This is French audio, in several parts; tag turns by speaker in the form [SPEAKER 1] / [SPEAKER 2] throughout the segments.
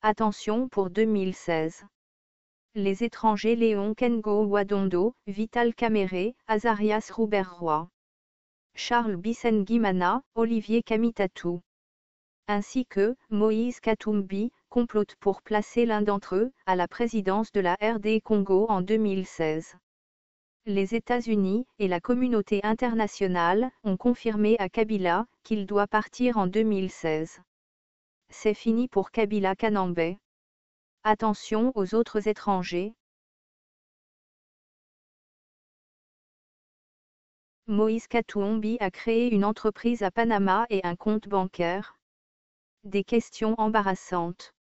[SPEAKER 1] Attention pour 2016. Les étrangers Léon Kengo Wadondo, Vital Kamere, Azarias Rouberroy, Charles Bissengui-Mana, Olivier Kamitatou, ainsi que Moïse Katumbi, complotent pour placer l'un d'entre eux à la présidence de la RD Congo en 2016. Les États-Unis et la communauté internationale ont confirmé à Kabila qu'il doit partir en 2016. C'est fini pour Kabila Kanambe. Attention aux autres étrangers. Moïse Katumbi a créé une entreprise à Panama et un compte bancaire. Des questions embarrassantes.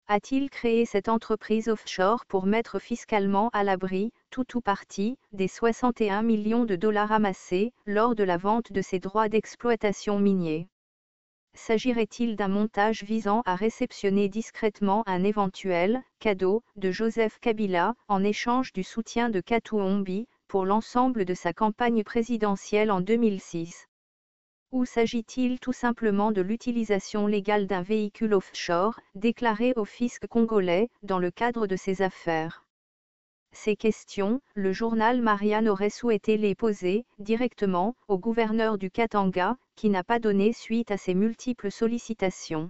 [SPEAKER 1] A-t-il créé cette entreprise offshore pour mettre fiscalement à l'abri, tout ou partie, des 61 millions de dollars amassés lors de la vente de ses droits d'exploitation miniers? S'agirait-il d'un montage visant à réceptionner discrètement un éventuel cadeau de Joseph Kabila en échange du soutien de Katumbi pour l'ensemble de sa campagne présidentielle en 2006? Ou s'agit-il tout simplement de l'utilisation légale d'un véhicule offshore déclaré au fisc congolais dans le cadre de ses affaires? Ces questions, le journal Marianne aurait souhaité les poser directement au gouverneur du Katanga, qui n'a pas donné suite à ses multiples sollicitations.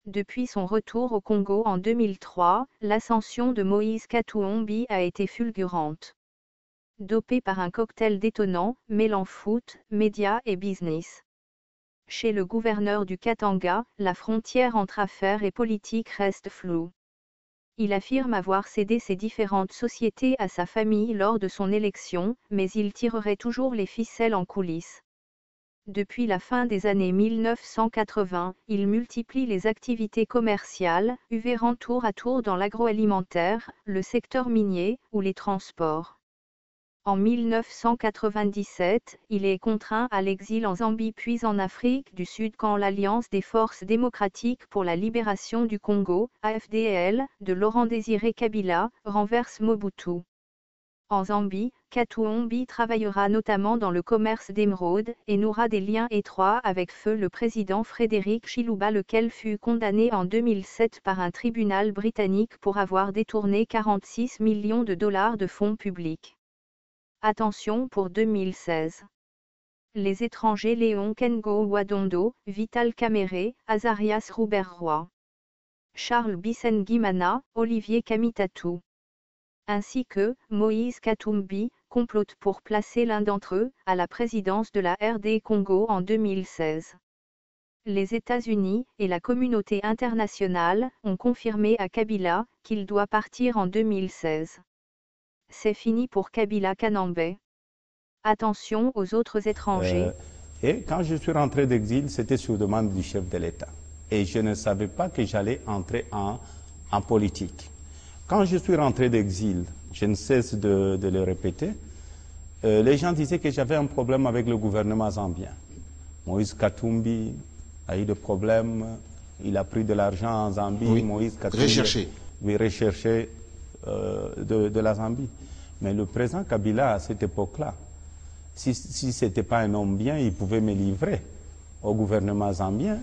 [SPEAKER 1] Depuis son retour au Congo en 2003, l'ascension de Moïse Katumbi a été fulgurante. Dopé par un cocktail détonnant, mêlant foot, médias et business. Chez le gouverneur du Katanga, la frontière entre affaires et politique reste floue. Il affirme avoir cédé ses différentes sociétés à sa famille lors de son élection, mais il tirerait toujours les ficelles en coulisses. Depuis la fin des années 1980, il multiplie les activités commerciales, œuvrant tour à tour dans l'agroalimentaire, le secteur minier ou les transports. En 1997, il est contraint à l'exil en Zambie puis en Afrique du Sud quand l'Alliance des Forces démocratiques pour la libération du Congo, AFDL, de Laurent-Désiré Kabila, renverse Mobutu. En Zambie, Katumbi travaillera notamment dans le commerce d'émeraudes et nouera des liens étroits avec feu le président Frédéric Chiluba, lequel fut condamné en 2007 par un tribunal britannique pour avoir détourné 46 millions de dollars de fonds publics. Attention pour 2016. Les étrangers Léon Kengo Wadondo, Vital Kamere, Azarias Rouberroy, Charles Bissengui-Mana, Olivier Kamitatou, ainsi que Moïse Katumbi, complotent pour placer l'un d'entre eux à la présidence de la RD Congo en 2016. Les États-Unis et la communauté internationale ont confirmé à Kabila qu'il doit partir en 2016. C'est fini pour Kabila Kanambe. Attention aux autres étrangers.
[SPEAKER 2] Et quand je suis rentré d'exil, c'était sur demande du chef de l'État. Et je ne savais pas que j'allais entrer en politique. Quand je suis rentré d'exil, je ne cesse de le répéter, les gens disaient que j'avais un problème avec le gouvernement zambien. Moïse Katumbi a eu des problèmes, il a pris de l'argent en Zambie.
[SPEAKER 3] Oui.
[SPEAKER 2] Moïse Katumbi
[SPEAKER 3] Recherché.
[SPEAKER 2] Oui, recherché de la Zambie. Mais le président Kabila, à cette époque-là, si ce n'était pas un homme bien, il pouvait me livrer au gouvernement zambien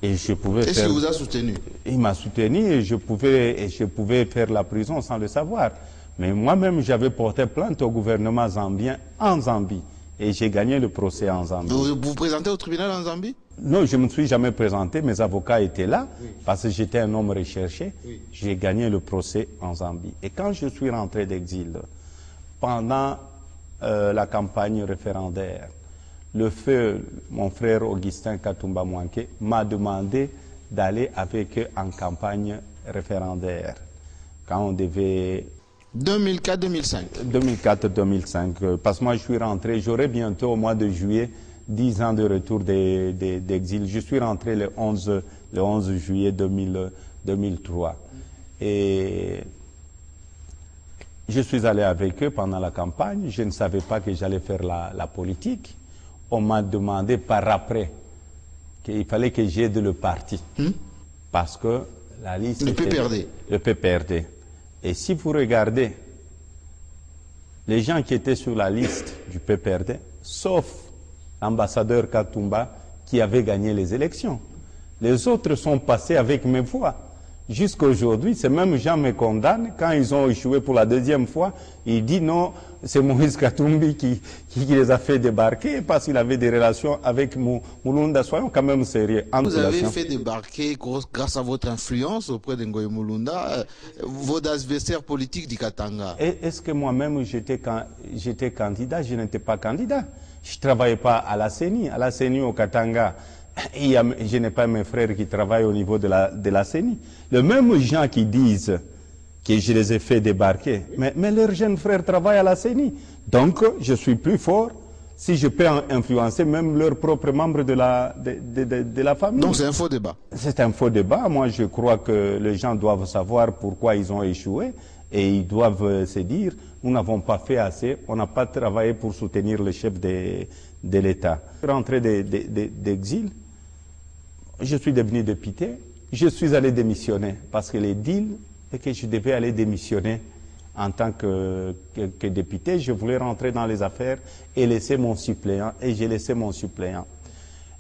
[SPEAKER 2] et je pouvais faire...
[SPEAKER 3] Est-ce qu'il vous a soutenu?
[SPEAKER 2] Il m'a soutenu et je pouvais faire la prison sans le savoir. Mais moi-même, j'avais porté plainte au gouvernement zambien en Zambie et j'ai gagné le procès en Zambie.
[SPEAKER 3] Vous vous présentez au tribunal en Zambie?
[SPEAKER 2] Non, je ne me suis jamais présenté, mes avocats étaient là, oui, parce que j'étais un homme recherché. Oui. J'ai gagné le procès en Zambie. Et quand je suis rentré d'exil, pendant la campagne référendaire, le feu, mon frère Augustin Katumba Mwanke, m'a demandé d'aller avec eux en campagne référendaire. Quand on devait...
[SPEAKER 3] 2004-2005.
[SPEAKER 2] 2004-2005, parce que moi je suis rentré, j'aurai bientôt au mois de juillet 10 ans de retour d'exil. Je suis rentré le 11 juillet 2003. Et je suis allé avec eux pendant la campagne. Je ne savais pas que j'allais faire la politique. On m'a demandé par après qu'il fallait que j'aide le parti. Parce que la liste...
[SPEAKER 3] Le PPRD.
[SPEAKER 2] Le PPRD. Et si vous regardez les gens qui étaient sur la liste du PPRD, sauf l'ambassadeur Katumba qui avait gagné les élections. Les autres sont passés avec mes voix. Jusqu'à aujourd'hui, ces mêmes gens me condamnent. Quand ils ont échoué pour la deuxième fois, ils disent non, c'est Moïse Katumbi qui les a fait débarquer parce qu'il avait des relations avec Mulunda. Soyons quand même sérieux.
[SPEAKER 3] Vous avez fait débarquer, grâce à votre influence auprès de Ngoï Mulunda, vos adversaires politiques du Katanga.
[SPEAKER 2] Est-ce que moi-même j'étais candidat? Je n'étais pas candidat. Je ne travaillais pas à la CENI. À la CENI au Katanga, je n'ai pas mes frères qui travaillent au niveau de la CENI. Les mêmes gens qui disent que je les ai fait débarquer, mais leurs jeunes frères travaillent à la CENI. Donc, je suis plus fort si je peux influencer même leurs propres membres de la famille.
[SPEAKER 3] Donc, c'est un faux débat.
[SPEAKER 2] C'est un faux débat. Moi, je crois que les gens doivent savoir pourquoi ils ont échoué et ils doivent se dire, nous n'avons pas fait assez, on n'a pas travaillé pour soutenir le chef de l'État. Rentré d'exil, je suis devenu député, je suis allé démissionner parce que les deals et que je devais aller démissionner en tant que député. Je voulais rentrer dans les affaires et laisser mon suppléant, et j'ai laissé mon suppléant.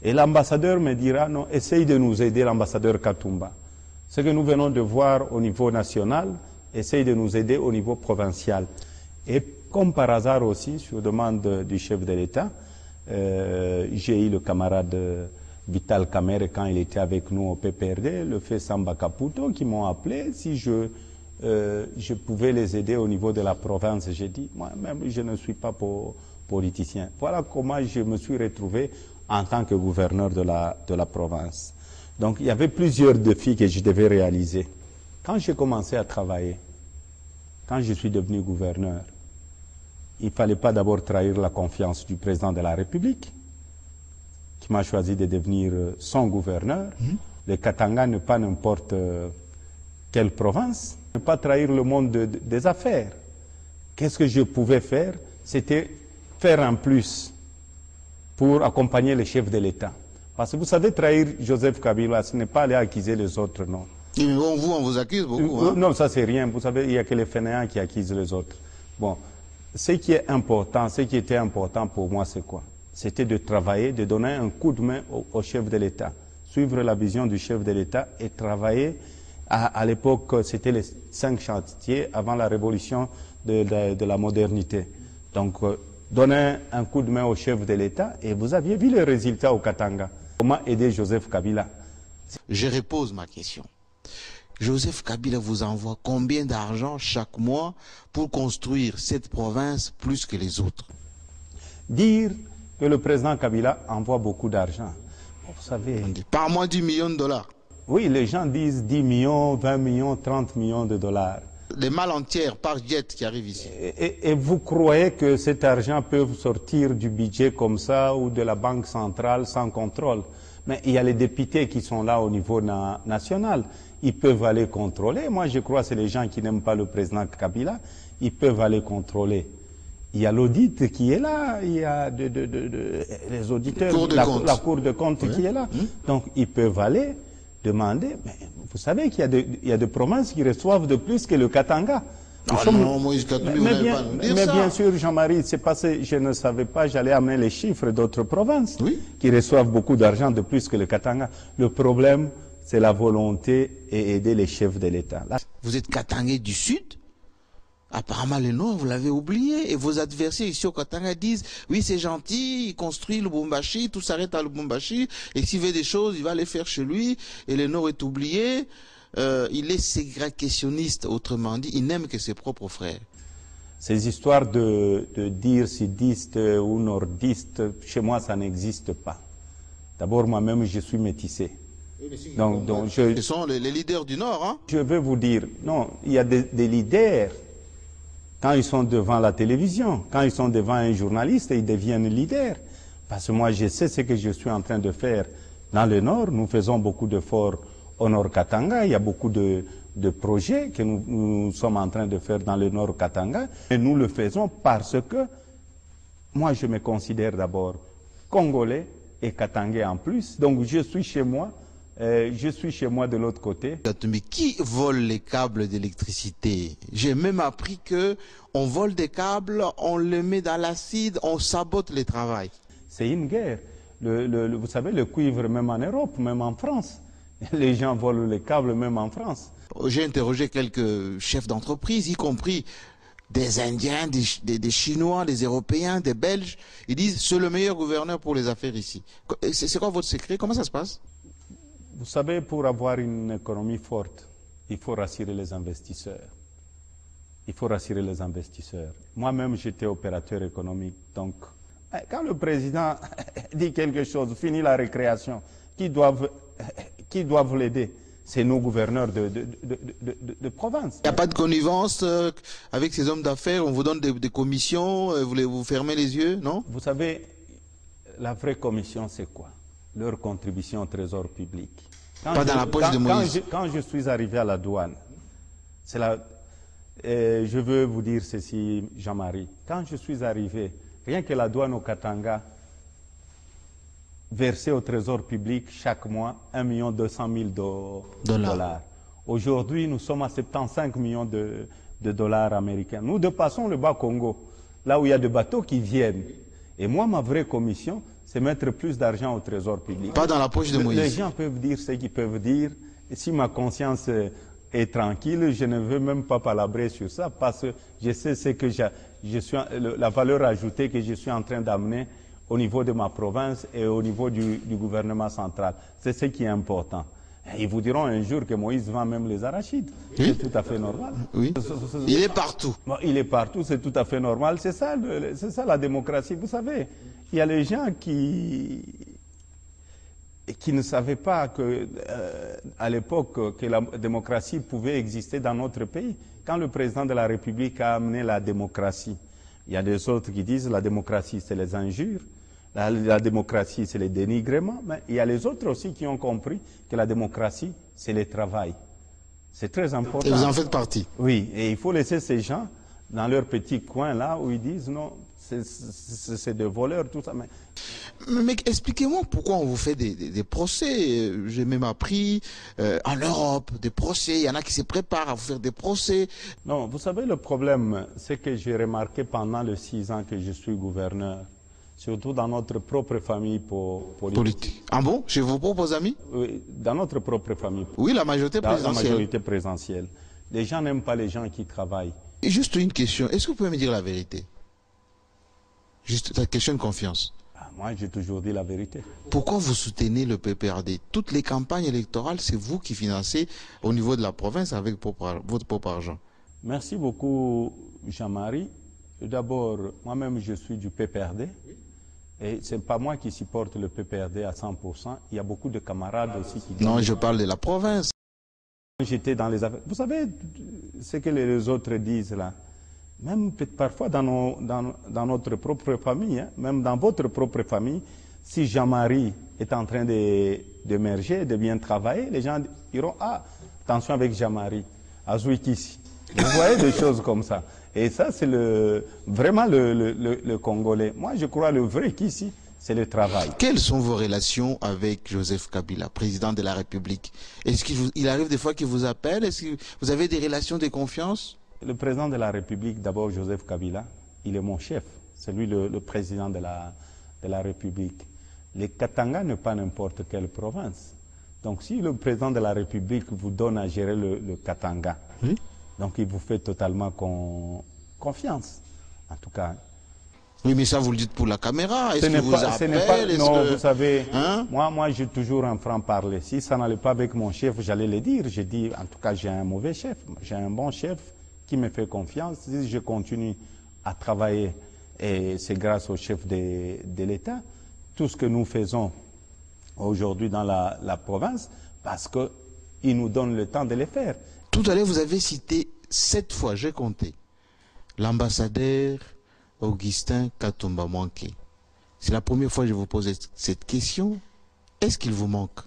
[SPEAKER 2] Et l'ambassadeur me dira, non, essaye de nous aider, l'ambassadeur Katumba. Ce que nous venons de voir au niveau national, essaye de nous aider au niveau provincial. Et comme par hasard aussi, sur demande du chef de l'État, j'ai eu le camarade Vital Kamerhe quand il était avec nous au PPRD, le fait Samba Caputo, qui m'ont appelé si je pouvais les aider au niveau de la province. J'ai dit, moi-même, je ne suis pas politicien. Voilà comment je me suis retrouvé en tant que gouverneur de la province. Donc, il y avait plusieurs défis que je devais réaliser. Quand j'ai commencé à travailler, quand je suis devenu gouverneur, il ne fallait pas d'abord trahir la confiance du président de la République, qui m'a choisi de devenir son gouverneur. Le Katanga n'est pas n'importe quelle province. Ne pas trahir le monde des affaires. Qu'est-ce que je pouvais faire? C'était faire un plus pour accompagner le chef de l'État. Parce que vous savez, trahir Joseph Kabila, ce n'est pas aller accuser les autres, non.
[SPEAKER 3] Et bon, vous, on vous accuse beaucoup. Hein?
[SPEAKER 2] Non, ça c'est rien. Vous savez, il n'y a que les fainéants qui accusent les autres. Bon, ce qui est important, ce qui était important pour moi, c'est quoi? C'était de travailler, de donner un coup de main au chef de l'État, suivre la vision du chef de l'État et travailler. À l'époque, c'était les 5 chantiers avant la révolution de la modernité. Donc, donner un coup de main au chef de l'État et vous aviez vu les résultats au Katanga. Comment aider Joseph Kabila?
[SPEAKER 3] Je repose ma question. Joseph Kabila vous envoie combien d'argent chaque mois pour construire cette province plus que les autres?
[SPEAKER 2] Dire que le président Kabila envoie beaucoup d'argent. Vous savez...
[SPEAKER 3] Par mois, 10 millions de dollars.
[SPEAKER 2] Oui, les gens disent 10 millions, 20 millions, 30 millions de dollars.
[SPEAKER 3] Des malles entières par jet qui arrivent ici.
[SPEAKER 2] Et vous croyez que cet argent peut sortir du budget comme ça ou de la banque centrale sans contrôle? Mais il y a les députés qui sont là au niveau national. Ils peuvent aller contrôler. Moi, je crois que c'est les gens qui n'aiment pas le président Kabila. Ils peuvent aller contrôler. Il y a l'audit qui est là, il y a les auditeurs, la Cour de compte qui est là. Donc, ils peuvent aller demander. Mais vous savez qu'il y a des provinces qui reçoivent de plus que le Katanga. Mais bien sûr, Jean-Marie, c'est parce que je ne savais pas, j'allais amener les chiffres d'autres provinces qui reçoivent beaucoup d'argent de plus que le Katanga. Le problème, c'est la volonté et aider les chefs de l'État.
[SPEAKER 3] Vous êtes Katangais du Sud? Apparemment, le Nord, vous l'avez oublié. Et vos adversaires ici au Katanga disent, oui, c'est gentil, il construit Lubumbashi, tout s'arrête à Lubumbashi. Et s'il veut des choses, il va les faire chez lui. Et le Nord est oublié. Il est ségrégationniste, autrement dit. Il n'aime que ses propres frères.
[SPEAKER 2] Ces histoires de dire sudiste ou nordiste, chez moi, ça n'existe pas. D'abord, moi-même, je suis métissé. Donc
[SPEAKER 3] ce sont les leaders du Nord, hein?
[SPEAKER 2] Je veux vous dire, non, il y a des leaders. Quand ils sont devant la télévision, quand ils sont devant un journaliste, ils deviennent leaders. Parce que moi, je sais ce que je suis en train de faire dans le Nord. Nous faisons beaucoup d'efforts au Nord Katanga. Il y a beaucoup de projets que nous sommes en train de faire dans le Nord Katanga. Et nous le faisons parce que moi, je me considère d'abord Congolais et Katangais en plus. Donc, je suis chez moi. Je suis chez moi de l'autre côté.
[SPEAKER 3] Mais qui vole les câbles d'électricité? J'ai même appris que on vole des câbles, on les met dans l'acide, on sabote les travaux.
[SPEAKER 2] C'est une guerre. Vous savez, le cuivre, même en Europe, même en France, Les gens volent les câbles même en France.
[SPEAKER 3] J'ai interrogé quelques chefs d'entreprise, y compris des Indiens, des Chinois, des Européens, des Belges. Ils disent c'est le meilleur gouverneur pour les affaires ici. C'est quoi votre secret? Comment ça se passe?
[SPEAKER 2] Vous savez, pour avoir une économie forte, il faut rassurer les investisseurs. Il faut rassurer les investisseurs. Moi-même, j'étais opérateur économique. Donc, quand le président dit quelque chose, finit la récréation, qui doivent l'aider? C'est nos gouverneurs de province.
[SPEAKER 3] Il n'y a pas de connivence avec ces hommes d'affaires? On vous donne des commissions, vous fermez les yeux, non?
[SPEAKER 2] Vous savez, la vraie commission, c'est quoi? Leur contribution au trésor public.
[SPEAKER 3] Pas dans la poche de Moïse.
[SPEAKER 2] Quand je suis arrivé à la douane, je veux vous dire ceci, Jean-Marie. Quand je suis arrivé, rien que la douane au Katanga versait au trésor public chaque mois 1 200 000 dollars. Aujourd'hui, nous sommes à 75 millions de dollars américains. Nous dépassons le Bas-Congo, là où il y a des bateaux qui viennent. Et moi, ma vraie commission, c'est mettre plus d'argent au trésor public.
[SPEAKER 3] Pas dans la poche de Moïse.
[SPEAKER 2] Les gens peuvent dire ce qu'ils peuvent dire. Et si ma conscience est tranquille, je ne veux même pas palabrer sur ça parce que je sais ce que la valeur ajoutée que je suis en train d'amener au niveau de ma province et au niveau du gouvernement central. C'est ce qui est important. Et ils vous diront un jour que Moïse vend même les arachides.
[SPEAKER 3] Oui.
[SPEAKER 2] C'est tout à fait normal.
[SPEAKER 3] Oui. Il est partout.
[SPEAKER 2] Bon, il est partout, c'est tout à fait normal. C'est ça la démocratie. Vous savez, il y a les gens qui ne savaient pas que, à l'époque, que la démocratie pouvait exister dans notre pays. Quand le président de la République a amené la démocratie, il y a des autres qui disent la démocratie, c'est les injures, la démocratie, c'est les dénigrements, mais il y a les autres aussi qui ont compris que la démocratie, c'est le travail. C'est très important.
[SPEAKER 3] Et vous en faites partie.
[SPEAKER 2] Oui, et il faut laisser ces gens dans leur petit coin là où ils disent non, c'est des voleurs, tout ça.
[SPEAKER 3] Mais expliquez-moi pourquoi on vous fait des procès. J'ai même appris en Europe, des procès. Il y en a qui se préparent à vous faire des procès.
[SPEAKER 2] Non, vous savez, le problème, c'est que j'ai remarqué pendant les 6 ans que je suis gouverneur, surtout dans notre propre famille politique.
[SPEAKER 3] Ah bon? Chez vos propres amis?
[SPEAKER 2] Oui, dans notre propre famille.
[SPEAKER 3] Oui, la majorité présidentielle.
[SPEAKER 2] La majorité présidentielle. Les gens n'aiment pas les gens qui travaillent.
[SPEAKER 3] Et juste une question. Est-ce que vous pouvez me dire la vérité? Juste la question de confiance.
[SPEAKER 2] Moi, j'ai toujours dit la vérité.
[SPEAKER 3] Pourquoi vous soutenez le PPRD? Toutes les campagnes électorales, c'est vous qui financez au niveau de la province avec votre propre argent.
[SPEAKER 2] Merci beaucoup, Jean-Marie. D'abord, moi-même, je suis du PPRD. Et ce n'est pas moi qui supporte le PPRD à 100%. Il y a beaucoup de camarades aussi qui...
[SPEAKER 3] Non, je parle de la province.
[SPEAKER 2] J'étais dans les affaires. Vous savez ce que les autres disent là? Même parfois dans notre propre famille, hein, même dans votre propre famille, si Jean-Marie est en train d'émerger, de bien travailler, les gens diront « Ah, attention avec Jean-Marie, Azouikisi ». Vous voyez des choses comme ça. Et ça, c'est vraiment le Congolais. Moi, je crois le vrai Kissi, c'est le travail.
[SPEAKER 3] Quelles sont vos relations avec Joseph Kabila, président de la République? Est-ce qu'il arrive des fois qu'il vous appelle? Est-ce que vous avez des relations de confiance?
[SPEAKER 2] Le président de la République, d'abord Joseph Kabila, il est mon chef. C'est lui le président de la République. Le Katanga n'est pas n'importe quelle province. Donc si le président de la République vous donne à gérer le Katanga, oui, donc il vous fait totalement confiance. En tout cas.
[SPEAKER 3] Oui, mais ça vous le dites pour la caméra. Est-ce que vous appelle?
[SPEAKER 2] Non, vous savez, hein? moi j'ai toujours un franc-parler. Si ça n'allait pas avec mon chef, j'allais le dire. J'ai dit, en tout cas, j'ai un mauvais chef. J'ai un bon chef qui me fait confiance. Si je continue à travailler, et c'est grâce au chef de l'État, tout ce que nous faisons aujourd'hui dans la province, parce qu'il nous donne le temps de le faire.
[SPEAKER 3] Tout à l'heure, vous avez cité 7 fois, j'ai compté, l'ambassadeur Augustin Katumba Mwanké. C'est la première fois que je vous pose cette question. Est-ce qu'il vous manque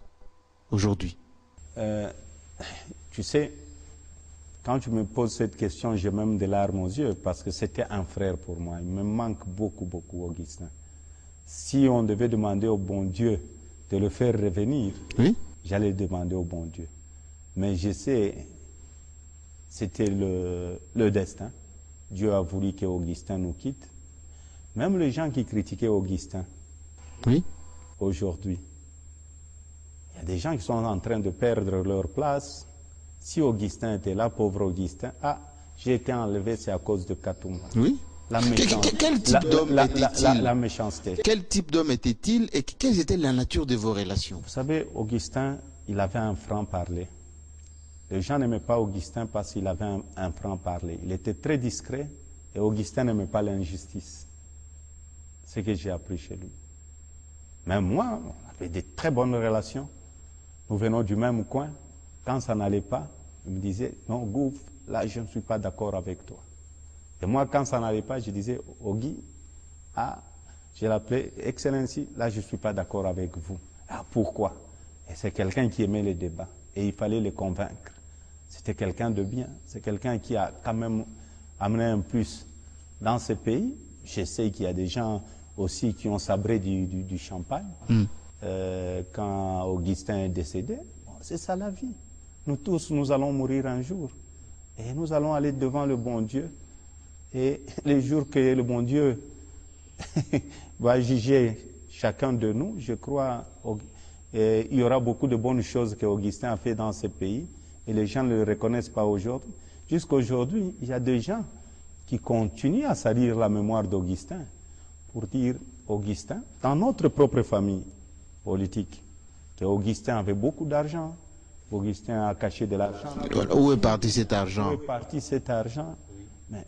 [SPEAKER 3] aujourd'hui?
[SPEAKER 2] Tu sais, quand tu me poses cette question, j'ai même des larmes aux yeux parce que c'était un frère pour moi. Il me manque beaucoup, beaucoup, Augustin. Si on devait demander au bon Dieu de le faire revenir, oui, j'allais demander au bon Dieu. Mais je sais, c'était le destin. Dieu a voulu qu'Augustin nous quitte. Même les gens qui critiquaient Augustin, oui, aujourd'hui, il y a des gens qui sont en train de perdre leur place. Si Augustin était là, pauvre Augustin, ah, j'ai été enlevé, c'est à cause de Katoum.
[SPEAKER 3] Oui.
[SPEAKER 2] La méchanceté.
[SPEAKER 3] Quel type d'homme était-il?
[SPEAKER 2] La méchanceté.
[SPEAKER 3] Quel type d'homme était-il et quelle était la nature de vos relations?
[SPEAKER 2] Vous savez, Augustin, il avait un franc-parler. Les gens n'aimaient pas Augustin parce qu'il avait un franc-parler. Il était très discret et Augustin n'aimait pas l'injustice. C'est ce que j'ai appris chez lui. Même moi, on avait de très bonnes relations. Nous venons du même coin. Quand ça n'allait pas, il me disait, non, Gouv, là, je ne suis pas d'accord avec toi. Et moi, quand ça n'allait pas, je disais, Ogui, ah, je l'appelais, Excellency, là, je ne suis pas d'accord avec vous. Ah, pourquoi? Et c'est quelqu'un qui aimait les débats. Et il fallait les convaincre. C'était quelqu'un de bien. C'est quelqu'un qui a quand même amené un plus dans ce pays. Je sais qu'il y a des gens aussi qui ont sabré du champagne. Quand Augustin est décédé, bon, c'est ça la vie. Nous tous, nous allons mourir un jour. Et nous allons aller devant le bon Dieu. Et les jours que le bon Dieu va juger chacun de nous, je crois il y aura beaucoup de bonnes choses qu'Augustin a fait dans ce pays. Et les gens ne le reconnaissent pas aujourd'hui. Jusqu'aujourd'hui, il y a des gens qui continuent à salir la mémoire d'Augustin pour dire, Augustin, dans notre propre famille politique, qu'Augustin avait beaucoup d'argent. Augustin a caché de l'argent.
[SPEAKER 3] Où est parti cet argent?
[SPEAKER 2] Où est parti cet argent? Mais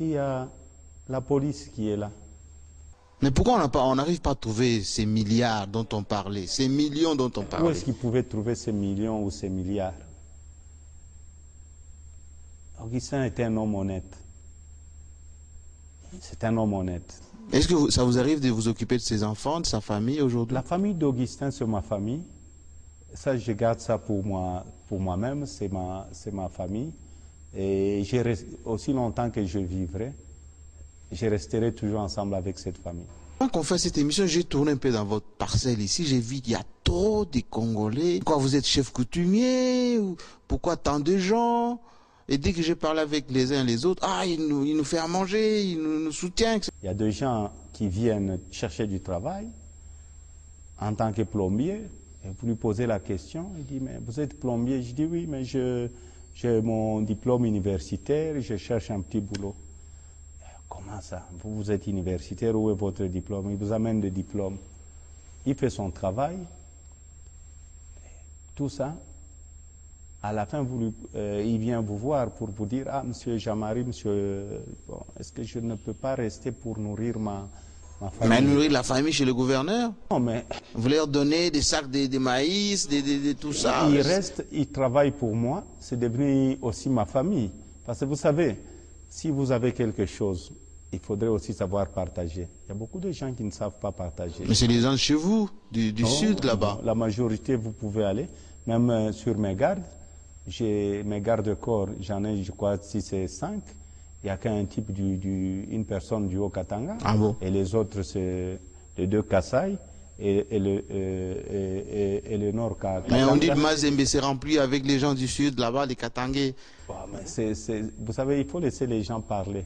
[SPEAKER 2] il y a la police qui est là.
[SPEAKER 3] Mais pourquoi on n'arrive pas à trouver ces milliards dont on parlait, ces millions dont on
[SPEAKER 2] Où
[SPEAKER 3] parlait?
[SPEAKER 2] est-ce qu'ils pouvaient trouver ces millions ou ces milliards? Augustin était un homme honnête. C'est un homme honnête.
[SPEAKER 3] Est-ce que ça vous arrive de vous occuper de ses enfants, de sa famille aujourd'hui?
[SPEAKER 2] La famille d'Augustin, c'est ma famille. Ça, je garde ça pour moi-même, c'est ma famille. Et aussi longtemps que je vivrai, je resterai toujours ensemble avec cette famille.
[SPEAKER 3] Quand on fait cette émission, j'ai tourné un peu dans votre parcelle ici, j'ai vu qu'il y a trop de Congolais. Pourquoi vous êtes chef coutumier? Pourquoi tant de gens? Et dès que je parle avec les uns et les autres, ah, il nous fait à manger, il nous soutient.
[SPEAKER 2] Il y a des gens qui viennent chercher du travail en tant que plombier. Et vous lui posez la question, il dit, mais vous êtes plombier? Je dis, oui, mais j'ai mon diplôme universitaire, je cherche un petit boulot. Comment ça? Vous êtes universitaire, où est votre diplôme? Il vous amène le diplôme. Il fait son travail. Tout ça, à la fin, il vient vous voir pour vous dire, ah, monsieur Jean-Marie, monsieur, bon, est-ce que je ne peux pas rester pour nourrir ma famille?
[SPEAKER 3] Mais nourrir la famille chez le gouverneur?
[SPEAKER 2] Non, mais...
[SPEAKER 3] Vous leur donnez des sacs de maïs, de tout ça?
[SPEAKER 2] Il reste, il travaille pour moi, c'est devenu aussi ma famille. Parce que vous savez, si vous avez quelque chose, il faudrait aussi savoir partager. Il y a beaucoup de gens qui ne savent pas partager.
[SPEAKER 3] Mais c'est les gens de chez vous, du sud là-bas.
[SPEAKER 2] La majorité, vous pouvez aller. Même sur mes gardes, j'ai mes gardes-corps, j'en ai, je crois, 6 et 5. Il n'y a qu'un type, une personne du Haut-Katanga.
[SPEAKER 3] Ah bon?
[SPEAKER 2] Et les autres, c'est les 2 Kasaï et le Nord Katanga.
[SPEAKER 3] Mais on dit que Mazembe s'est rempli avec les gens du sud là-bas, les Katangais.
[SPEAKER 2] Bon, mais vous savez, il faut laisser les gens parler.